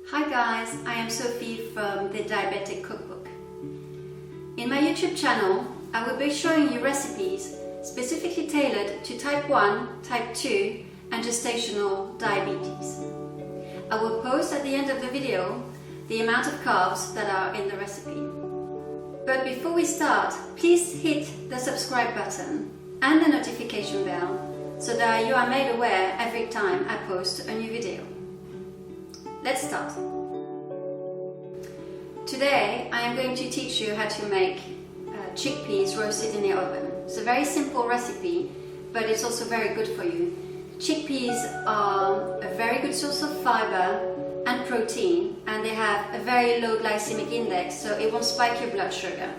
Hi guys, I am Sophie from the Diabetic Cookbook. In my YouTube channel, I will be showing you recipes specifically tailored to type 1, type 2 and gestational diabetes. I will post at the end of the video the amount of carbs that are in the recipe. But before we start, please hit the subscribe button and the notification bell so that you are made aware every time I post a new video. Let's start. Today I am going to teach you how to make chickpeas roasted in the oven. It's a very simple recipe, but it's also very good for you. Chickpeas are a very good source of fiber and protein, and they have a very low glycemic index, so it won't spike your blood sugar.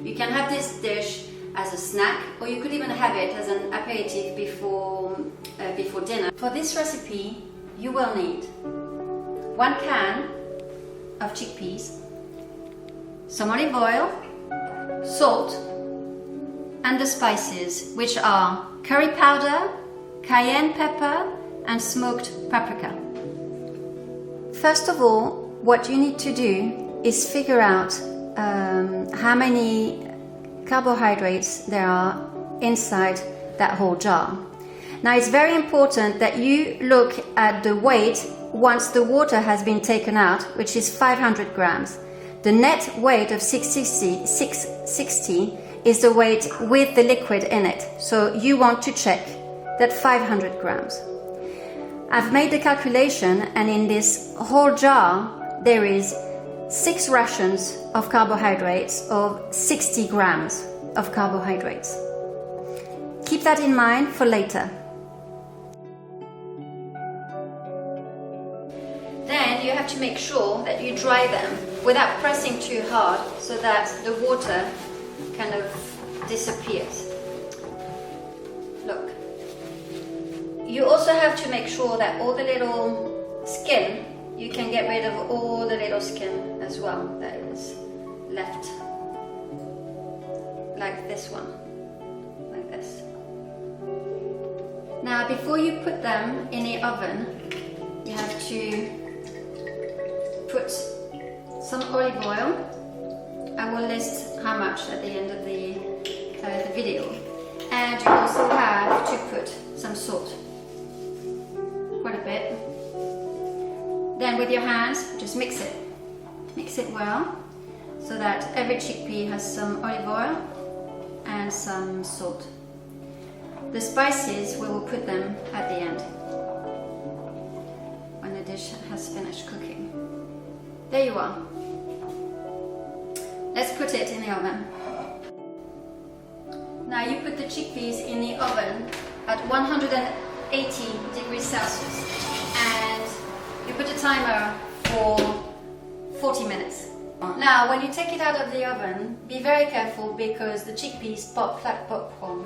You can have this dish as a snack, or you could even have it as an aperitif before dinner. For this recipe, you will need 1 can of chickpeas, some olive oil, salt, and the spices, which are curry powder, cayenne pepper, and smoked paprika. First of all, what you need to do is figure out how many carbohydrates there are inside that whole jar. Now, it's very important that you look at the weight once the water has been taken out, which is 500 grams. The net weight of 660 is the weight with the liquid in it. So you want to check that 500 grams. I've made the calculation, and in this whole jar there is 6 rations of carbohydrates of 60 grams of carbohydrates. Keep that in mind for later. Then you have to make sure that you dry them without pressing too hard so that the water kind of disappears. Look. You also have to make sure that all the little skin, you can get rid of all the little skin as well that is left. Like this one. Like this. Now, before you put them in the oven, you have to put some olive oil. I will list how much at the end of the video. And you also have to put some salt. Quite a bit. Then with your hands, just mix it. Mix it well so that every chickpea has some olive oil and some salt. The spices, we will put them at the end when the dish has finished cooking. There you are. Let's put it in the oven. Now you put the chickpeas in the oven at 180 degrees Celsius, and you put a timer for 40 minutes. Now when you take it out of the oven, be very careful because the chickpeas pop like popcorn.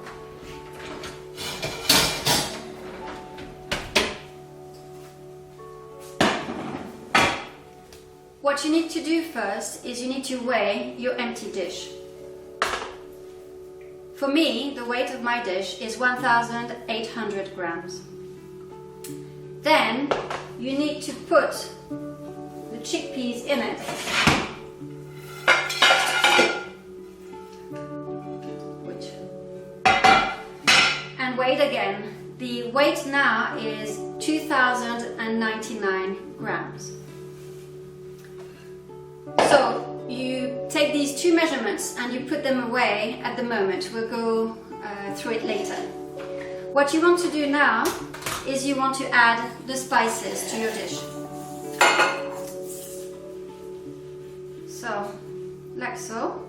What you need to do first is you need to weigh your empty dish. For me, the weight of my dish is 1,800 grams. Then you need to put the chickpeas in it. And weigh it again. The weight now is 2,099 grams. So you take these two measurements and you put them away at the moment. We'll go through it later. What you want to do now is you want to add the spices to your dish. So, like so.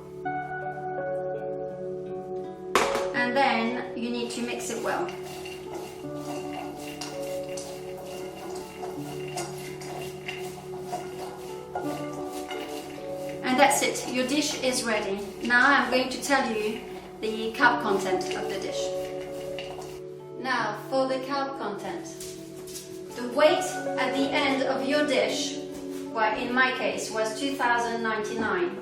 And then you need to mix it well. And that's it, your dish is ready. Now I'm going to tell you the carb content of the dish. Now for the carb content. The weight at the end of your dish, well, in my case, was 2,099.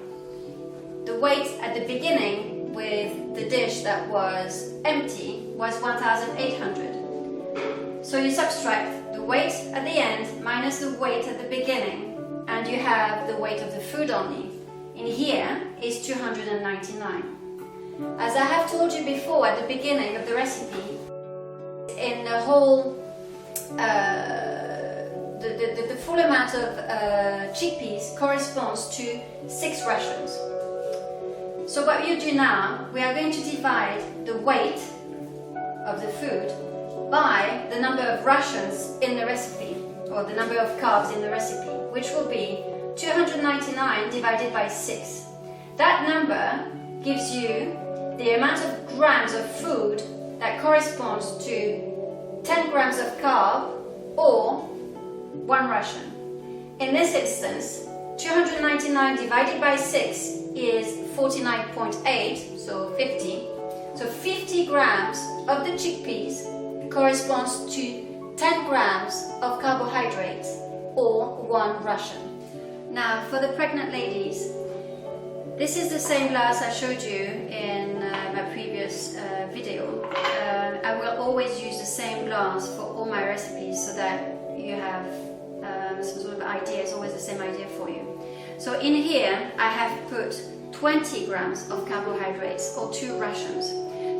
The weight at the beginning with the dish that was empty was 1,800. So you subtract the weight at the end minus the weight at the beginning, and you have the weight of the food only. In here is 299. As I have told you before at the beginning of the recipe, in the whole the full amount of chickpeas corresponds to 6 rations. So what you do now, we are going to divide the weight of the food by the number of rations in the recipe, or the number of carbs in the recipe, which will be 299 divided by 6. That number gives you the amount of grams of food that corresponds to 10 grams of carb or 1 ration. In this instance, 299 divided by 6 is 49.8, so 50. So 50 grams of the chickpeas corresponds to 10 grams of carbohydrates or 1 ration. Now for the pregnant ladies, this is the same glass I showed you in my previous video. I will always use the same glass for all my recipes so that you have some sort of idea. It's always the same idea for you. So in here I have put 20 grams of carbohydrates or 2 rations.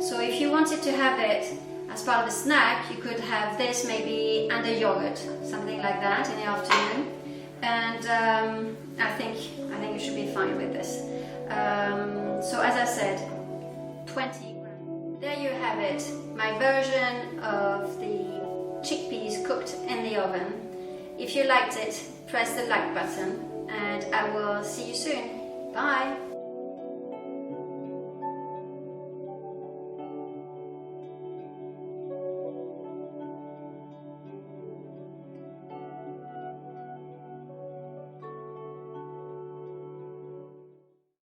So if you wanted to have it as part of a snack, you could have this maybe and a yogurt, something like that in the afternoon. And I think you should be fine with this. So as I said, 20 grams. There you have it, my version of the chickpeas cooked in the oven. If you liked it, press the like button, and I will see you soon. Bye!